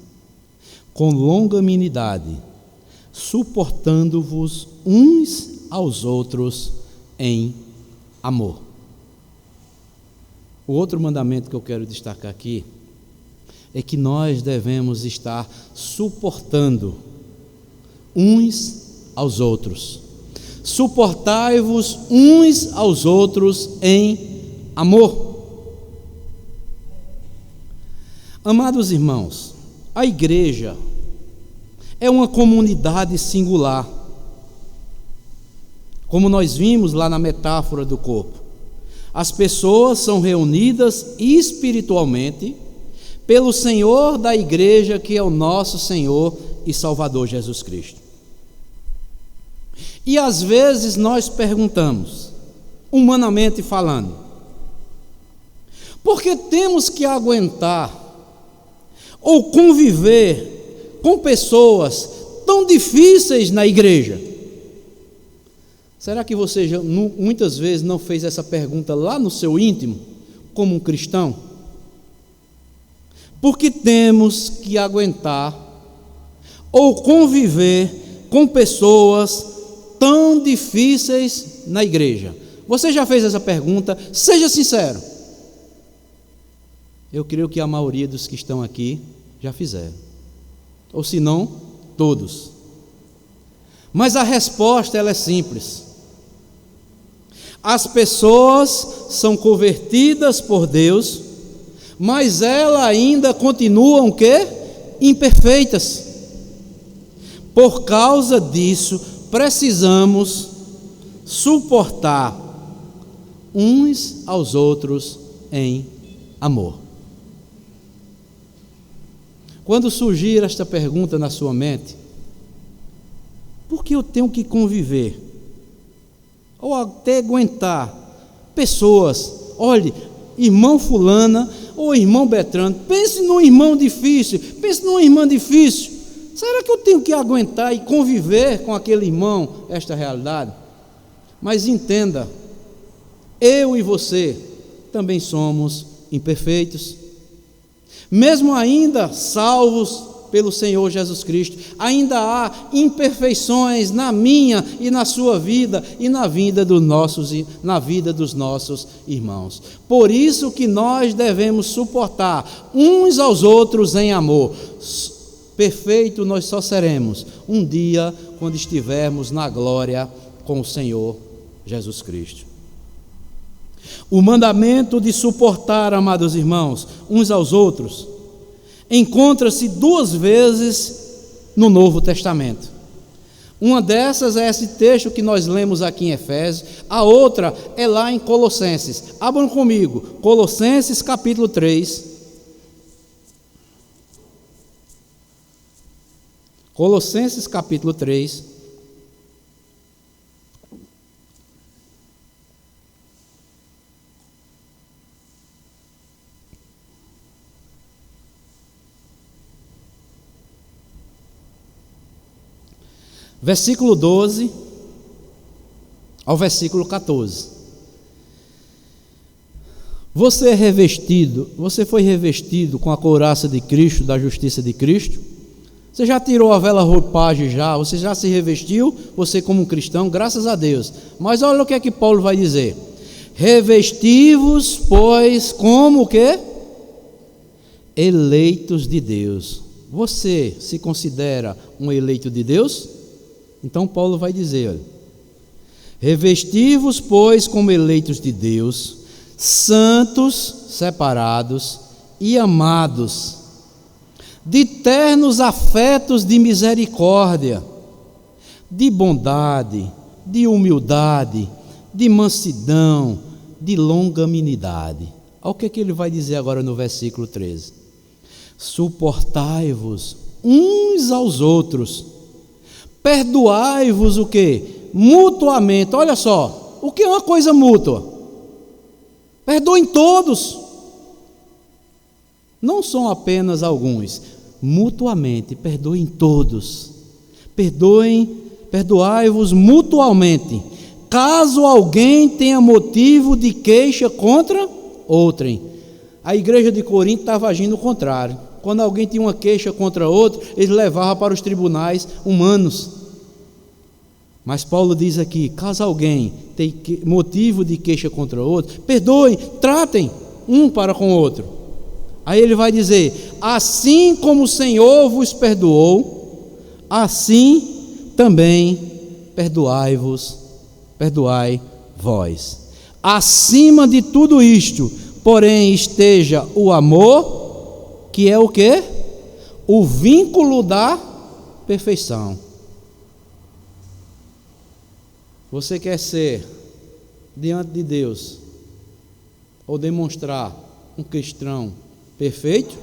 com longanimidade, suportando-vos uns aos outros em amor. O outro mandamento que eu quero destacar aqui é que nós devemos estar suportando uns aos outros. Suportai-vos uns aos outros em amor. Amados irmãos, a igreja é uma comunidade singular, como nós vimos lá na metáfora do corpo. As pessoas são reunidas espiritualmente pelo Senhor da igreja, que é o nosso Senhor e Salvador Jesus Cristo. E às vezes nós perguntamos, humanamente falando, por que temos que aguentar ou conviver com pessoas tão difíceis na igreja? Será que você já, muitas vezes não fez essa pergunta lá no seu íntimo, como um cristão? Por que temos que aguentar ou conviver com pessoas tão difíceis na igreja? Você já fez essa pergunta? Seja sincero. Eu creio que a maioria dos que estão aqui já fizeram, ou se não, todos. Mas a resposta ela é simples. As pessoas são convertidas por Deus, mas elas ainda continuam o quê? Imperfeitas. Por causa disso, precisamos suportar uns aos outros em amor. Quando surgir esta pergunta na sua mente, por que eu tenho que conviver ou até aguentar pessoas? Olhe, irmão fulana ou irmão Bertrand, pense num irmão difícil, pense numa irmã difícil. Será que eu tenho que aguentar e conviver com aquele irmão esta realidade? Mas entenda, eu e você também somos imperfeitos. Mesmo ainda salvos pelo Senhor Jesus Cristo, ainda há imperfeições na minha e na sua vida e na vida dos nossos irmãos. Por isso que nós devemos suportar uns aos outros em amor. Perfeito nós só seremos um dia quando estivermos na glória com o Senhor Jesus Cristo. O mandamento de suportar, amados irmãos, uns aos outros, encontra-se 2 vezes no Novo Testamento. Uma dessas é esse texto que nós lemos aqui em Efésios, a outra é lá em Colossenses. Abram comigo, Colossenses capítulo 3. Colossenses capítulo 3. Versículo 12 ao versículo 14. Você foi revestido com a couraça de Cristo, da justiça de Cristo? Você já tirou a velha roupagem já? Você já se revestiu? Você como um cristão, graças a Deus. Mas olha o que é que Paulo vai dizer. Revesti-vos, pois, como o quê? Eleitos de Deus. Você se considera um eleito de Deus? Então Paulo vai dizer, olha, revesti-vos, pois, como eleitos de Deus, santos, separados e amados, de ternos afetos de misericórdia, de bondade, de humildade, de mansidão, de longanimidade. Olha o que ele vai dizer agora no versículo 13. Suportai-vos uns aos outros, perdoai-vos o quê? Mutuamente. Olha só, o que é uma coisa mútua? Perdoem todos, não são apenas alguns, mutuamente, perdoem todos. Perdoai-vos mutuamente, caso alguém tenha motivo de queixa contra outrem. A igreja de Corinto estava agindo o contrário. Quando alguém tinha uma queixa contra outro, eles levavam para os tribunais humanos. Mas Paulo diz aqui, caso alguém tenha motivo de queixa contra outro, perdoem, tratem um para com o outro. Aí ele vai dizer, assim como o Senhor vos perdoou, assim também perdoai vós. Acima de tudo isto, porém, esteja o amor, que é o quê? O vínculo da perfeição. Você quer ser, diante de Deus, ou demonstrar um cristão perfeito?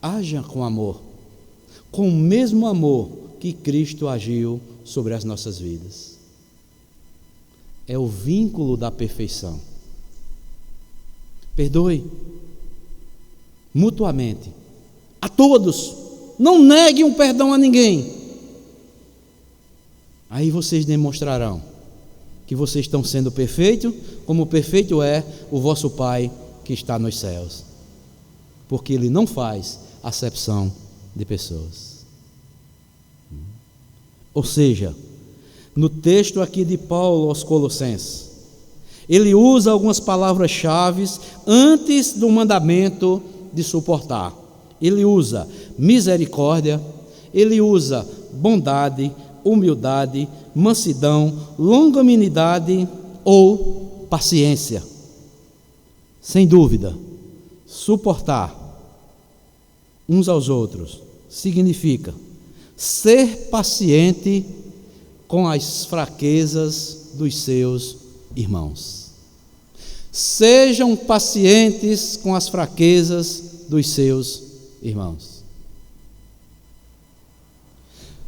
Haja com amor, com o mesmo amor que Cristo agiu sobre as nossas vidas. É o vínculo da perfeição. Perdoe mutuamente a todos, não negue um perdão a ninguém. Aí vocês demonstrarão que vocês estão sendo perfeitos, como perfeito é o vosso Pai que está nos céus, porque Ele não faz acepção de pessoas. Ou seja, no texto aqui de Paulo aos Colossenses, ele usa algumas palavras-chave antes do mandamento de suportar. Ele usa misericórdia, ele usa bondade, humildade, mansidão, longanimidade ou paciência. Sem dúvida, suportar uns aos outros significa ser paciente com as fraquezas dos seus irmãos. Sejam pacientes com as fraquezas dos seus irmãos.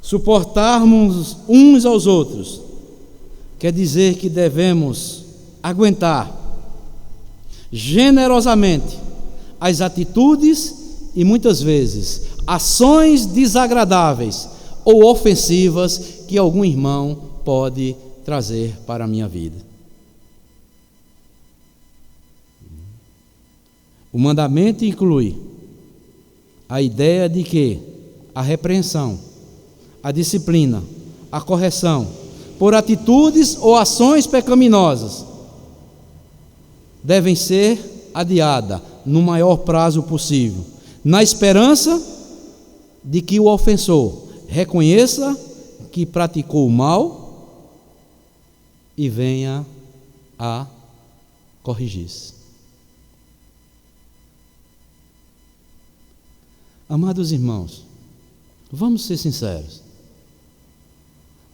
Suportarmos uns aos outros quer dizer que devemos aguentar generosamente as atitudes e muitas vezes ações desagradáveis ou ofensivas que algum irmão pode trazer para a minha vida. O mandamento inclui a ideia de que a repreensão, a disciplina, a correção por atitudes ou ações pecaminosas devem ser adiada no maior prazo possível, na esperança de que o ofensor reconheça que praticou o mal e venha a corrigisse. Amados irmãos, vamos ser sinceros.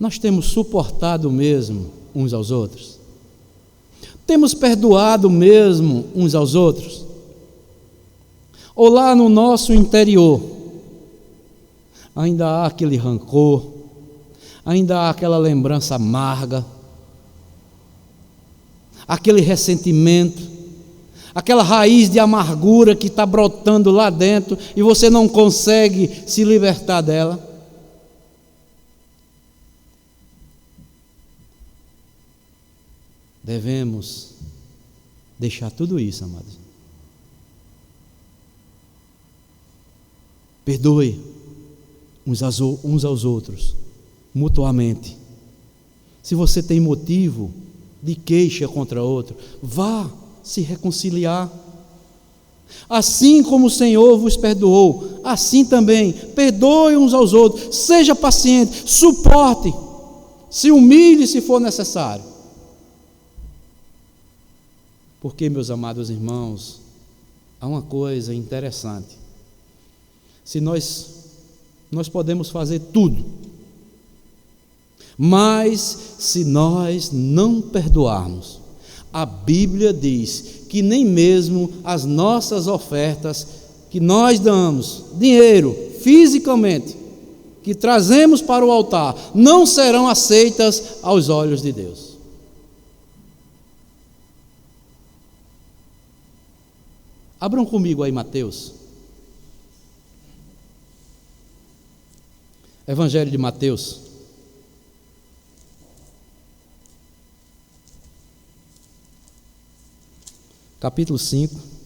Nós temos suportado mesmo uns aos outros? Temos perdoado mesmo uns aos outros? Ou lá no nosso interior ainda há aquele rancor, ainda há aquela lembrança amarga, aquele ressentimento, aquela raiz de amargura que está brotando lá dentro e você não consegue se libertar dela? Devemos deixar tudo isso, amados. Perdoe uns aos outros, mutuamente. Se você tem motivo de queixa contra outro, vá se reconciliar. Assim como o Senhor vos perdoou, assim também perdoe uns aos outros. Seja paciente, suporte, se humilhe se for necessário. Porque, meus amados irmãos, há uma coisa interessante. Se nós podemos fazer tudo, mas se nós não perdoarmos, a Bíblia diz que nem mesmo as nossas ofertas que nós damos, dinheiro, fisicamente, que trazemos para o altar, não serão aceitas aos olhos de Deus. Abram comigo aí Mateus. Evangelho de Mateus. Capítulo 5.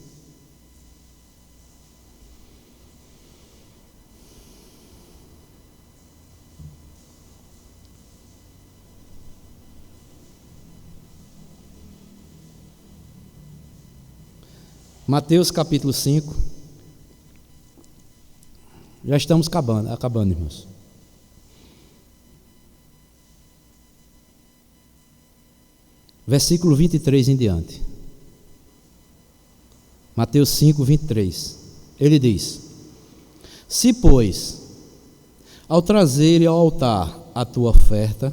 Mateus capítulo 5. Já estamos acabando, irmãos. Versículo 23 em diante. Mateus 5, 23. Ele diz: Se, pois, ao trazer ao altar a tua oferta,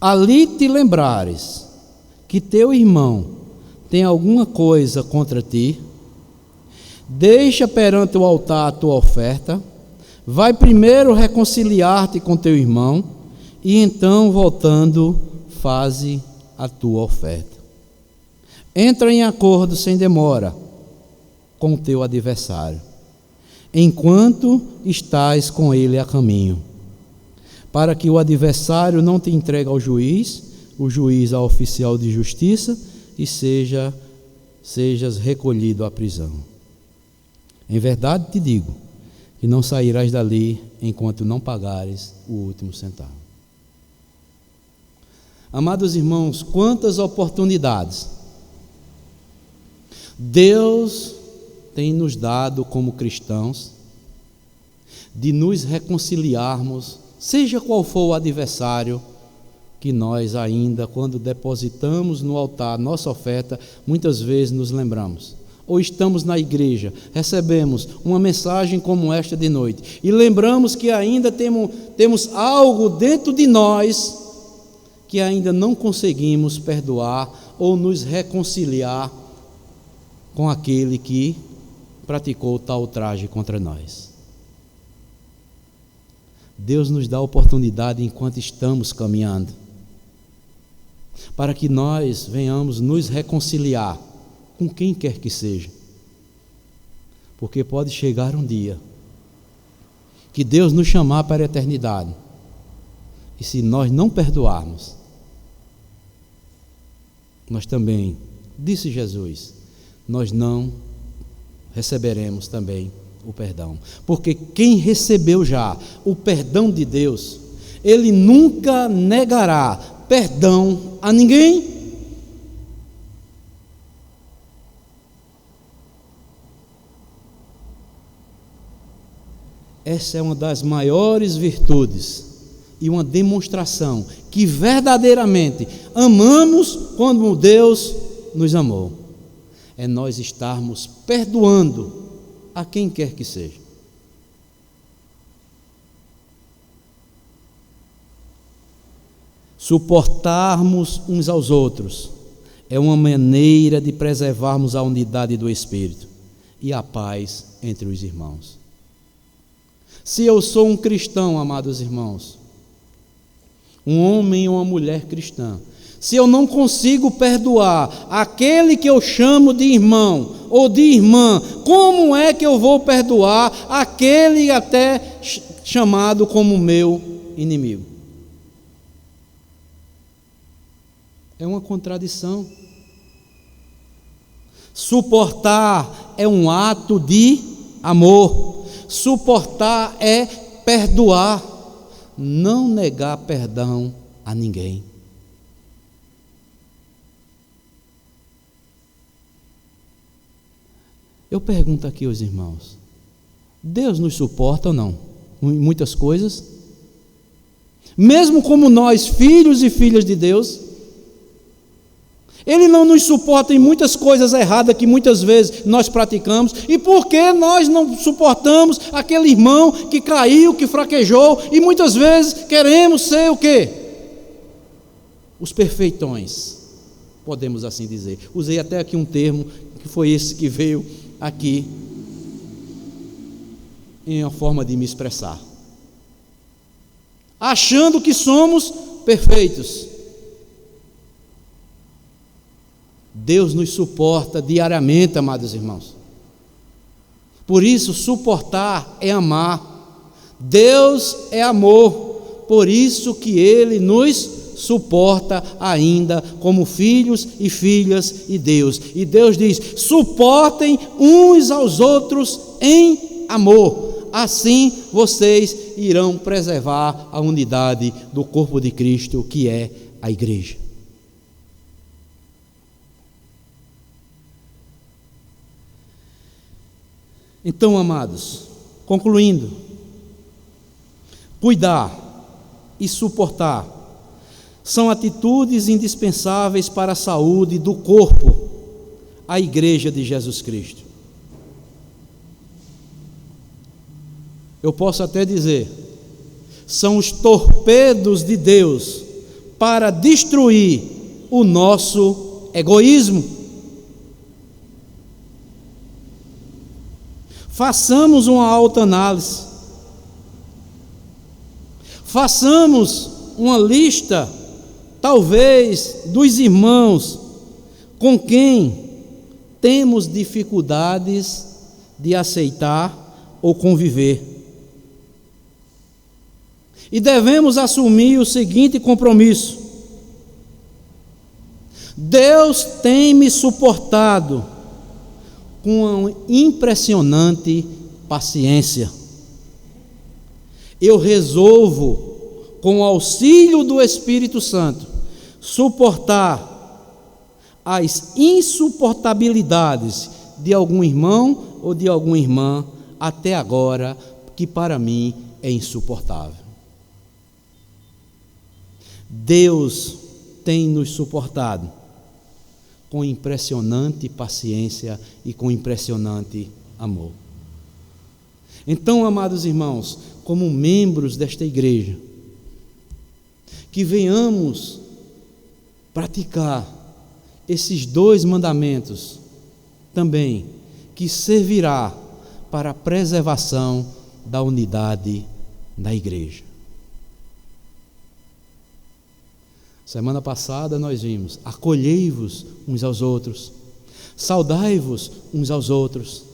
ali te lembrares que teu irmão tem alguma coisa contra ti, deixa perante o altar a tua oferta, vai primeiro reconciliar-te com teu irmão, e então, voltando, faze a tua oferta. Entra em acordo sem demora com o teu adversário, enquanto estás com ele a caminho, para que o adversário não te entregue ao juiz, o juiz ao oficial de justiça, e sejas recolhido à prisão. Em verdade te digo, que não sairás dali enquanto não pagares o último centavo. Amados irmãos, quantas oportunidades Deus tem nos dado como cristãos de nos reconciliarmos, seja qual for o adversário que nós ainda, quando depositamos no altar nossa oferta, muitas vezes nos lembramos. Ou estamos na igreja, recebemos uma mensagem como esta de noite, e lembramos que ainda temos algo dentro de nós que ainda não conseguimos perdoar ou nos reconciliar com aquele que praticou tal ultraje contra nós. Deus nos dá a oportunidade enquanto estamos caminhando, para que nós venhamos nos reconciliar com quem quer que seja, porque pode chegar um dia que Deus nos chamar para a eternidade, e se nós não perdoarmos, nós também, disse Jesus, nós não receberemos também o perdão, porque quem recebeu já o perdão de Deus, ele nunca negará perdão a ninguém. Essa é uma das maiores virtudes e uma demonstração que verdadeiramente amamos quando Deus nos amou, é nós estarmos perdoando a quem quer que seja. Suportarmos uns aos outros é uma maneira de preservarmos a unidade do Espírito e a paz entre os irmãos. Se eu sou um cristão, amados irmãos, um homem ou uma mulher cristã, se eu não consigo perdoar aquele que eu chamo de irmão ou de irmã, como é que eu vou perdoar aquele até chamado como meu inimigo? É uma contradição. Suportar é um ato de amor. Suportar é perdoar, não negar perdão a ninguém. Eu pergunto aqui aos irmãos: Deus nos suporta ou não? Em muitas coisas? Mesmo como nós, filhos e filhas de Deus, Ele não nos suporta em muitas coisas erradas que muitas vezes nós praticamos. E por que nós não suportamos aquele irmão que caiu, que fraquejou, e muitas vezes queremos ser o quê? Os perfeitões, podemos assim dizer. Usei até aqui um termo, que foi esse que veio aqui em uma forma de me expressar. Achando que somos perfeitos. Deus nos suporta diariamente, amados irmãos. Por isso, suportar é amar. Deus é amor, por isso que Ele nos suporta ainda como filhos e filhas de Deus. E Deus diz: suportem uns aos outros em amor. Assim vocês irão preservar a unidade do corpo de Cristo, que é a igreja. Então, amados, concluindo, cuidar e suportar são atitudes indispensáveis para a saúde do corpo, a igreja de Jesus Cristo. Eu posso até dizer, são os torpedos de Deus para destruir o nosso egoísmo. Façamos uma autoanálise. Façamos uma lista, talvez, dos irmãos com quem temos dificuldades de aceitar ou conviver. E devemos assumir o seguinte compromisso: Deus tem me suportado com uma impressionante paciência. Eu resolvo, com o auxílio do Espírito Santo, suportar as insuportabilidades de algum irmão ou de alguma irmã até agora, que para mim é insuportável. Deus tem nos suportado com impressionante paciência e com impressionante amor. Então, amados irmãos, como membros desta igreja, que venhamos praticar esses 2 mandamentos também, que servirá para a preservação da unidade da igreja. Semana passada nós vimos: acolhei-vos uns aos outros, saudai-vos uns aos outros,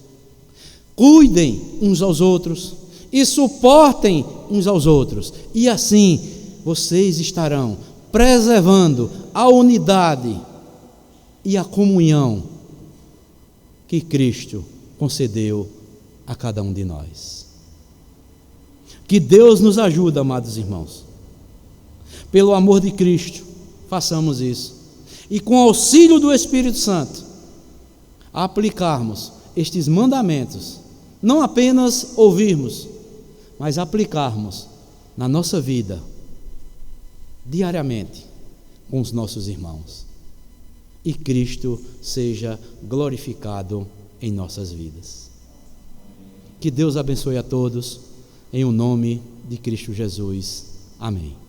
cuidem uns aos outros e suportem uns aos outros, e assim vocês estarão preservando a unidade e a comunhão que Cristo concedeu a cada um de nós. Que Deus nos ajude, amados irmãos. Pelo amor de Cristo, façamos isso. E com o auxílio do Espírito Santo, aplicarmos estes mandamentos, não apenas ouvirmos, mas aplicarmos na nossa vida, diariamente, com os nossos irmãos. e Cristo seja glorificado em nossas vidas. Que Deus abençoe a todos, em o nome de Cristo Jesus. Amém.